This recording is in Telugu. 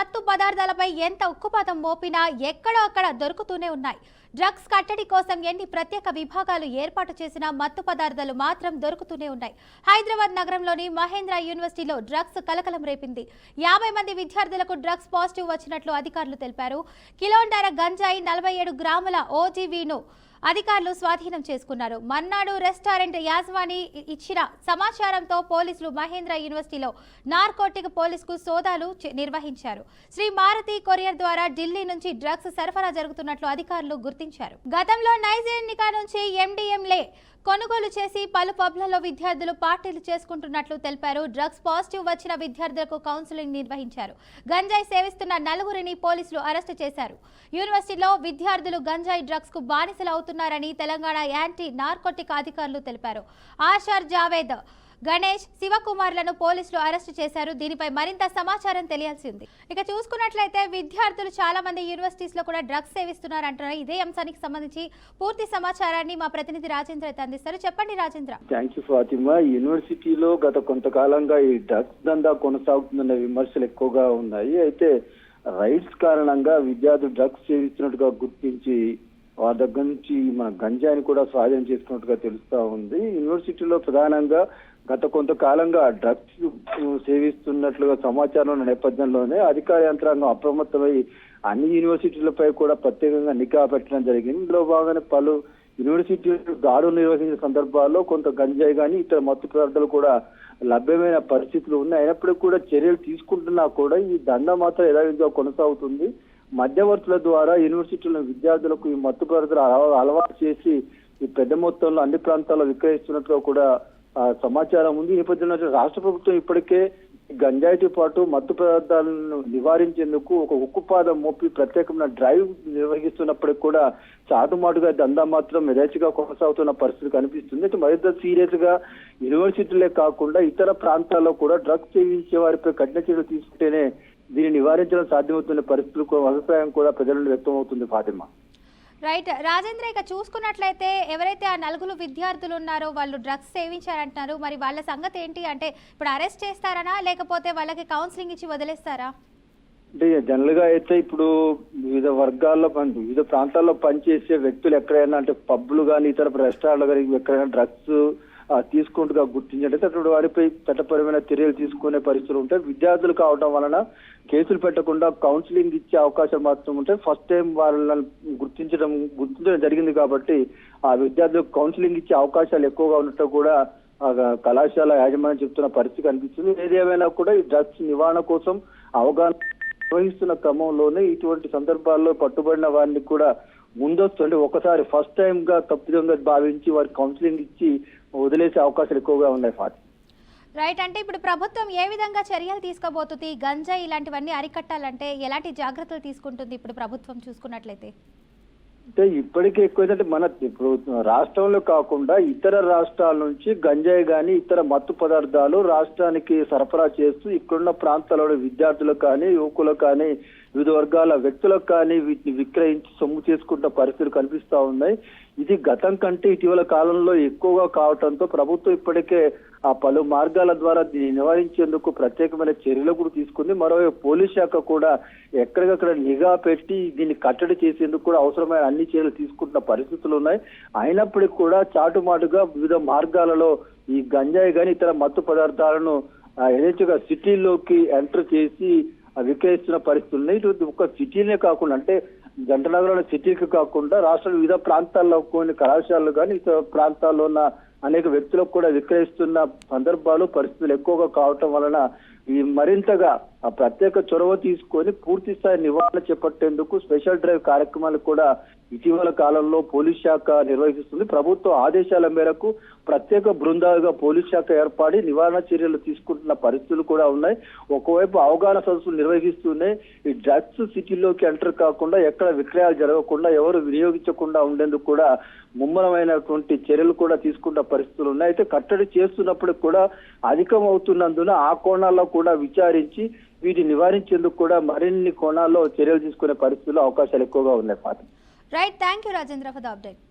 మత్తు పదార్థాలపై ఎంత ఉక్కుపాతం మోపినా ఎక్కడో అక్కడ దొరుకుతూనే ఉన్నాయి. డ్రగ్స్ కట్టడి కోసం ఎన్ని ప్రత్యేక విభాగాలు ఏర్పాటు చేసినా మత్తు పదార్థాలు మాత్రం దొరుకుతూనే ఉన్నాయి. హైదరాబాద్ నగరంలోని మహేంద్ర యూనివర్సిటీలో డ్రగ్స్ కలకలం రేపింది. 50 మంది విద్యార్థులకు డ్రగ్స్ పాజిటివ్ వచ్చినట్లు అధికారులు తెలిపారు. కిలోన్నర గంజాయి 47 గ్రాముల ఓజీవీను అధికారులు స్వాధీనం చేసుకున్నారు. మన్నాడు రెస్టారెంట్ యాజమాని ఇచ్చిన సమాచారంతో పోలీసులు మహేంద్ర యూనివర్సిటీలో నార్కోటిక్ పోలీసుకు సోదాలు నిర్వహించారు. శ్రీ మారుతి కొరియర్ ద్వారా ఢిల్లీ నుంచి డ్రగ్స్ సరఫరా జరుగుతున్నట్లు అధికారులు గుర్తించారు. గతంలో నైజీరియా నుంచి ఎండిఎంలే కొనుగోలు చేసి పలు పబ్లలో విద్యార్థులు పార్టీలు చేసుకుంటున్నట్లు తెలిపారు. డ్రగ్స్ పాజిటివ్ వచ్చిన విద్యార్థులకు కౌన్సిలింగ్ నిర్వహించారు. గంజాయి సేవిస్తున్న 4గురిని పోలీసులు అరెస్టు చేశారు. యూనివర్సిటీలో విద్యార్థులు గంజాయి డ్రగ్స్ కు బానిసలు అవుతున్నారని తెలంగాణ యాంటీ నార్కోటిక్ అధికారులు తెలిపారు. ఆషార్ జావేద్, గణేష్, శివకుమార్లను పోలీసులు అరెస్టు చేశారు. దీనిపై మరింత సమాచారం తెలియాల్సి ఉంది. ఇక చూసుకున్నట్లయితే విద్యార్థులు చాలా మంది యూనివర్సిటీస్ లో కూడా డ్రగ్స్ సేవిస్తున్నారంటున్నారు. ఇదే అంశానికి సంబంధించి పూర్తి సమాచారాన్ని మా ప్రతినిధి రాజేంద్ర అందిస్తారు. చెప్పండి రాజేంద్ర. Thank you Fatima. యూనివర్సిటీలో గత కొంతకాలంగా ఈ డ్రగ్స్ దందా కొనసాగుతుందన్న విమర్శలు ఎక్కువగా ఉన్నాయి. అయితే రైట్స్ కారణంగా విద్యార్థులు డ్రగ్స్ సేవిస్తున్నట్టుగా గుర్తించి వారి దగ్గర నుంచి మన గంజాయిని కూడా స్వాధీనం చేసుకున్నట్టుగా తెలుస్తా ఉంది. యూనివర్సిటీలో ప్రధానంగా గత కొంతకాలంగా డ్రగ్స్ సేవిస్తున్నట్లుగా సమాచారం ఉన్న నేపథ్యంలోనే అధికార యంత్రాంగం అప్రమత్తమై అన్ని యూనివర్సిటీలపై కూడా ప్రత్యేకంగా నిఘా పెట్టడం జరిగింది. ఇందులో భాగంగానే పలు యూనివర్సిటీలు దాడులు నిర్వహించిన సందర్భాల్లో కొంత గంజాయి కానీ ఇతర మత్తు పదార్థాలు కూడా లభ్యమైన పరిస్థితులు ఉన్నాయి. అయినప్పటికీ కూడా చర్యలు తీసుకుంటున్నా కూడా ఈ దందా మాత్రం యథావిధిగా కొనసాగుతుంది. మధ్యవర్తుల ద్వారా యూనివర్సిటీల విద్యార్థులకు ఈ మత్తు పదార్థాలు అలవాటు చేసి ఈ పెద్ద మొత్తంలో అన్ని ప్రాంతాల్లో విక్రయిస్తున్నట్టుగా కూడా సమాచారం ఉంది. ఈ నేపథ్యంలో రాష్ట్ర ప్రభుత్వం ఇప్పటికే గంజాయితో పాటు మత్తు పదార్థాలను నివారించేందుకు ఒక ఉక్కుపాదం మోపి ప్రత్యేకమైన డ్రైవ్ నిర్వహిస్తున్నప్పటికీ కూడా చాటుమాటుగా దందా మాత్రం యథేచ్ఛగా కొనసాగుతున్న పరిస్థితి కనిపిస్తుంది. అయితే మరింత సీరియస్ గా యూనివర్సిటీలే కాకుండా ఇతర ప్రాంతాల్లో కూడా డ్రగ్స్ సేవించే వారిపై కఠిన చర్యలు తీసుకుంటేనే దీన్ని నివారించడం సాధ్యమవుతున్న పరిస్థితులకు అభిప్రాయం కూడా ప్రజల నుండి వ్యక్తం అవుతుంది. ఫాతిమా. రైట్ రాజేంద్ర, ఇక చూసుకున్నట్లయితే ఎవరైతే ఆ 4 విద్యార్థులు ఉన్నారో వాళ్ళు డ్రగ్స్ సేవించారంటున్నారు. మరి వాళ్ళ సంగతి ఏంటి? అంటే ఇప్పుడు అరెస్ట్ చేస్తారనా లేకపోతే వాళ్ళకి కౌన్సిలింగ్ ఇచ్చి వదిలేస్తారా? అంటే జనరల్ గా అయితే ఇప్పుడు వివిధ వర్గాల్లో వివిధ ప్రాంతాల్లో పనిచేసే వ్యక్తులు ఎక్కడైనా అంటే పబ్లు కానీ ఇతర రెస్టారెంట్లు కానీ ఎక్కడైనా డ్రగ్స్ తీసుకుంటుగా గుర్తించినట్లయితే అటువంటి వారిపై చట్టపరమైన చర్యలు తీసుకునే పరిస్థితులు ఉంటాయి. విద్యార్థులు కావడం వలన కేసులు పెట్టకుండా కౌన్సిలింగ్ ఇచ్చే అవకాశాలు మాత్రం ఉంటాయి. ఫస్ట్ టైం వాళ్ళని గుర్తించడం జరిగింది కాబట్టి ఆ విద్యార్థులకు కౌన్సిలింగ్ ఇచ్చే అవకాశాలు ఎక్కువగా ఉన్నట్టు కూడా కళాశాల యాజమాన్యం చెప్తున్న పరిస్థితి కనిపిస్తుంది. ఏదేమైనా కూడా ఈ డ్రగ్స్ నివారణ కోసం అవగాహన నిర్వహిస్తున్న క్రమంలోనే ఇటువంటి సందర్భాల్లో పట్టుబడిన వారిని కూడా ముందస్తు అంటే ఒకసారి ఫస్ట్ టైం గా తప్పిదంగా భావించి వారికి కౌన్సిలింగ్ ఇచ్చి వదిలేసే అవకాశాలు ఎక్కువగా ఉన్నాయి. ఫాతి రైట్, అంటే ఇప్పుడు ప్రభుత్వం ఏ విధంగా చర్యలు తీసుకోబోతుంది? గంజాయి ఇలాంటివన్నీ అరికట్టాలంటే ఎలాంటి జాగ్రత్తలు తీసుకుంటుంది ఇప్పుడు ప్రభుత్వం చూసుకున్నట్లయితే? అంటే ఇప్పటికే ఎక్కువైతే మన ఇప్పుడు రాష్ట్రంలో కాకుండా ఇతర రాష్ట్రాల నుంచి గంజాయి కానీ ఇతర మత్తు పదార్థాలు రాష్ట్రానికి సరఫరా చేస్తూ ఇక్కడున్న ప్రాంతాల్లో విద్యార్థులకు కానీ యువకులకు కానీ వివిధ వర్గాల వ్యక్తులకు కానీ వీటిని విక్రయించి సొమ్ము చేసుకుంటున్న పరిస్థితులు కనిపిస్తా ఉన్నాయి. ఇది గతం కంటే ఇటీవల కాలంలో ఎక్కువగా కావడంతో ప్రభుత్వం ఇప్పటికే ఆ పలు మార్గాల ద్వారా దీన్ని నివారించేందుకు ప్రత్యేకమైన చర్యలు కూడా తీసుకుంది. మరోవైపు పోలీస్ శాఖ కూడా ఎక్కడికక్కడ నిఘా పెట్టి దీన్ని కట్టడి చేసేందుకు కూడా అవసరమైన అన్ని చర్యలు తీసుకుంటున్న పరిస్థితులు ఉన్నాయి. అయినప్పటికీ కూడా చాటుమాటుగా వివిధ మార్గాలలో ఈ గంజాయి కానీ ఇతర మత్తు పదార్థాలను యథేచ్ఛగా సిటీలోకి ఎంటర్ చేసి విక్రయిస్తున్న పరిస్థితులు ఉన్నాయి. ఇటు ఒక సిటీనే కాకుండా అంటే జంట నగరాల సిటీకి కాకుండా రాష్ట్ర వివిధ ప్రాంతాల్లో కొన్ని కళాశాలలు కానీ ఇతర ప్రాంతాల్లో ఉన్న అనేక వ్యక్తులకు కూడా విక్రయిస్తున్న సందర్భాలు పరిస్థితులు ఎక్కువగా కావటం వలన ఈ మరింతగా ఆ ప్రత్యేక చొరవ తీసుకొని పూర్తి స్థాయి నివారణ చేపట్టేందుకు స్పెషల్ డ్రైవ్ కార్యక్రమాలు కూడా ఇటీవల కాలంలో పోలీస్ శాఖ నిర్వహిస్తుంది. ప్రభుత్వ ఆదేశాల మేరకు ప్రత్యేక బృందాలుగా పోలీస్ శాఖ ఏర్పడి నివారణ చర్యలు తీసుకుంటున్న పరిస్థితులు కూడా ఉన్నాయి. ఒకవైపు అవగాహన సదస్సులు నిర్వహిస్తూనే ఈ డ్రగ్స్ సిటీలోకి ఎంటర్ కాకుండా ఎక్కడ విక్రయాలు జరగకుండా ఎవరు వినియోగించకుండా ఉండేందుకు కూడా ముమ్మరమైనటువంటి చర్యలు కూడా తీసుకున్న పరిస్థితులు ఉన్నాయి. అయితే కట్టడి చేస్తున్నప్పుడు కూడా అధికం అవుతున్నందున ఆ కోణాల్లో కూడా విచారించి వీటిని నివారించేందుకు కూడా మరిన్ని కోణాల్లో చర్యలు తీసుకునే పరిస్థితుల్లో అవకాశాలు ఎక్కువగా ఉన్నాయి. Right, thank you Rajendra for the update.